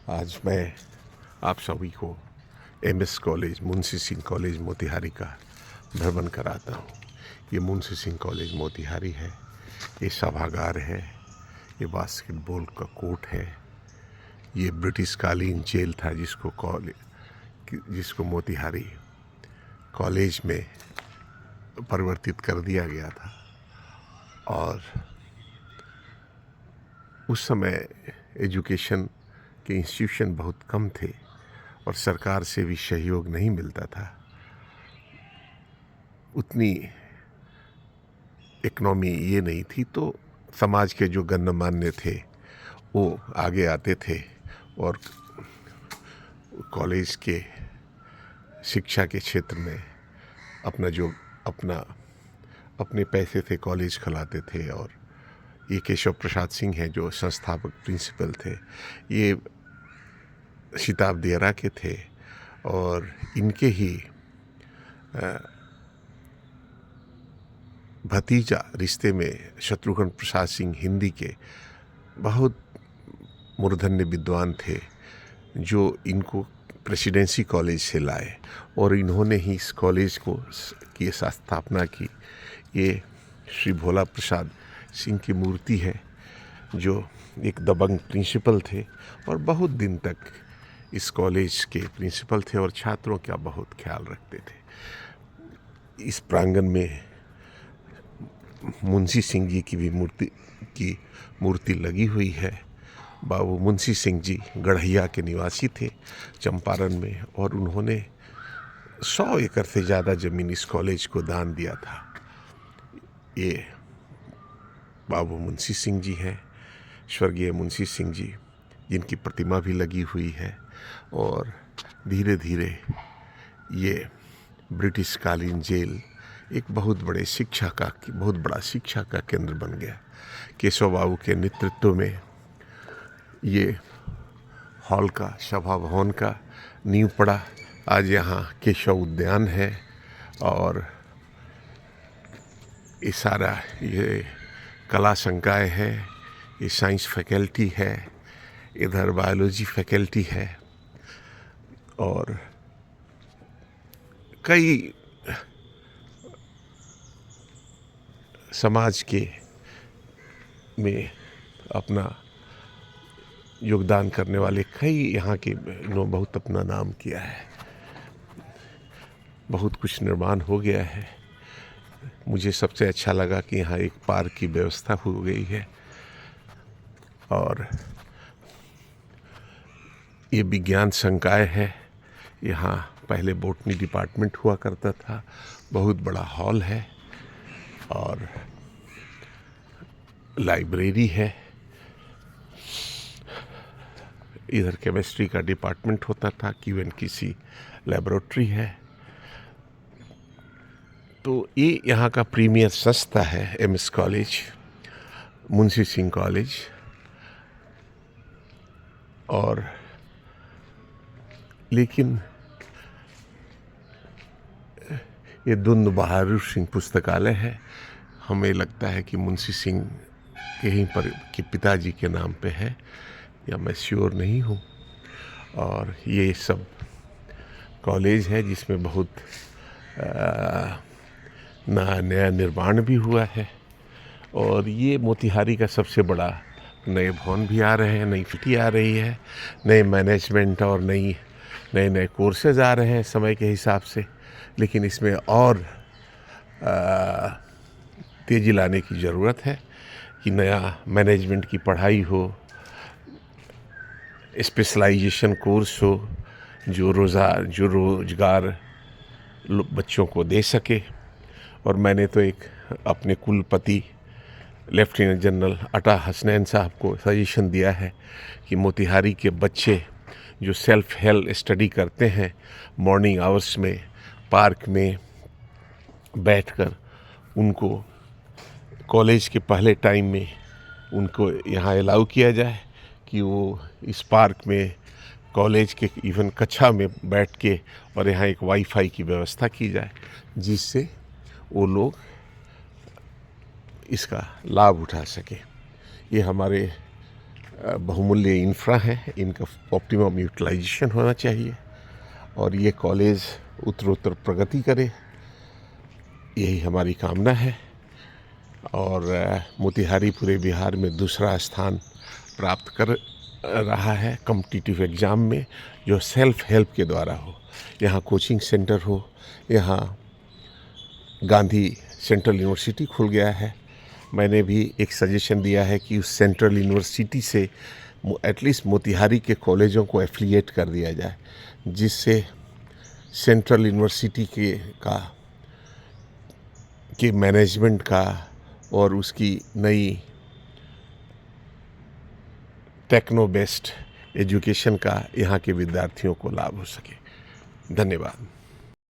आज मैं आप सभी को MS college Munshi Singh college Motihari का भ्रमण कराता हूँ। ये मुंशी सिंह कॉलेज मोतिहारी है, ये सभागार है, ये बास्केटबॉल का कोर्ट है, ये ब्रिटिश कालीन जेल था जिसको मोतिहारी कॉलेज में परिवर्तित कर दिया गया था। और उस समय एजुकेशन के इंस्टीट्यूशन बहुत कम थे और सरकार से भी सहयोग नहीं मिलता था। उतनी इकनॉमी ये नहीं थी, तो समाज के जो गणमान्य थे वो आगे आते थे और कॉलेज के शिक्षा के क्षेत्र में अपने पैसे थे कॉलेज खिलाते थे। और ये केशव प्रसाद सिंह हैं जो संस्थापक प्रिंसिपल थे, ये शिताब देहरा के थे और इनके ही भतीजा रिश्ते में शत्रुघ्न प्रसाद सिंह हिंदी के बहुत मूर्धन्य विद्वान थे जो इनको प्रेसिडेंसी कॉलेज से लाए और इन्होंने ही इस कॉलेज की स्थापना की। ये श्री भोला प्रसाद सिंह की मूर्ति है जो एक दबंग प्रिंसिपल थे और बहुत दिन तक इस कॉलेज के प्रिंसिपल थे और छात्रों का बहुत ख्याल रखते थे। इस प्रांगण में मुंशी सिंह जी की भी मूर्ति लगी हुई है। बाबू मुंशी सिंह जी गढ़ैया के निवासी थे चंपारण में और उन्होंने 100 एकड़ से ज़्यादा ज़मीन इस कॉलेज को दान दिया था। ये बाबू मुंशी सिंह जी हैं, स्वर्गीय मुंशी सिंह जी, जिनकी प्रतिमा भी लगी हुई है। और धीरे धीरे ये ब्रिटिश कालीन जेल एक बहुत बड़ा शिक्षा का केंद्र बन गया। केशव बाबू के नेतृत्व में ये सभा भवन का नींव पड़ा। आज यहाँ केशव उद्यान है और ये कला संकाय है, ये साइंस फैकल्टी है, इधर बायोलॉजी फैकल्टी है और कई समाज में अपना योगदान करने वाले कई यहाँ के इन्होंने बहुत अपना नाम किया है। बहुत कुछ निर्माण हो गया है। मुझे सबसे अच्छा लगा कि यहाँ एक पार्क की व्यवस्था हो गई है और ये विज्ञान संकाय है। यहाँ पहले बॉटनी डिपार्टमेंट हुआ करता था, बहुत बड़ा हॉल है और लाइब्रेरी है। इधर केमिस्ट्री का डिपार्टमेंट होता था, QNQC लेबोरेटरी है। तो ये यहाँ का प्रीमियर संस्था है MS college Munshi Singh college. और लेकिन ये धुंध बहादुर सिंह पुस्तकालय है। हमें लगता है कि मुंशी सिंह यहीं पर के पिताजी के नाम पे है, या मैं श्योर नहीं हूँ। और ये सब कॉलेज है जिसमें बहुत नया निर्माण भी हुआ है। और ये मोतिहारी का सबसे बड़ा नए भवन भी आ रहे हैं, नई सिटी आ रही है, नए मैनेजमेंट और नए कोर्सेज आ रहे हैं समय के हिसाब से। लेकिन इसमें और तेज़ी लाने की ज़रूरत है कि नया मैनेजमेंट की पढ़ाई हो, स्पेशलाइजेशन कोर्स हो जो रोज़गार बच्चों को दे सके। और मैंने तो एक अपने कुलपति लेफ्टिनेंट जनरल अता हसनैन साहब को सजेशन दिया है कि मोतिहारी के बच्चे जो सेल्फ हेल्प स्टडी करते हैं मॉर्निंग आवर्स में पार्क में बैठकर, उनको कॉलेज के पहले टाइम में उनको यहाँ अलाउ किया जाए कि वो इस पार्क में कॉलेज के इवन कक्षा में बैठ के, और यहाँ एक वाईफाई की व्यवस्था की जाए जिससे वो लोग इसका लाभ उठा सके। ये हमारे बहुमूल्य इंफ्रा है, इनका ऑप्टिमम यूटिलाइजेशन होना चाहिए और ये कॉलेज उत्तरोत्तर प्रगति करे, यही हमारी कामना है। और मोतिहारी पूरे बिहार में दूसरा स्थान प्राप्त कर रहा है कॉम्पिटिटिव एग्ज़ाम में, जो सेल्फ हेल्प के द्वारा हो। यहाँ कोचिंग सेंटर हो, यहाँ गांधी सेंट्रल यूनिवर्सिटी खुल गया है। मैंने भी एक सजेशन दिया है कि उस सेंट्रल यूनिवर्सिटी से एटलीस्ट मोतिहारी के कॉलेजों को एफिलिएट कर दिया जाए, जिससे सेंट्रल यूनिवर्सिटी के मैनेजमेंट का और उसकी नई टेक्नो बेस्ड एजुकेशन का यहाँ के विद्यार्थियों को लाभ हो सके। धन्यवाद।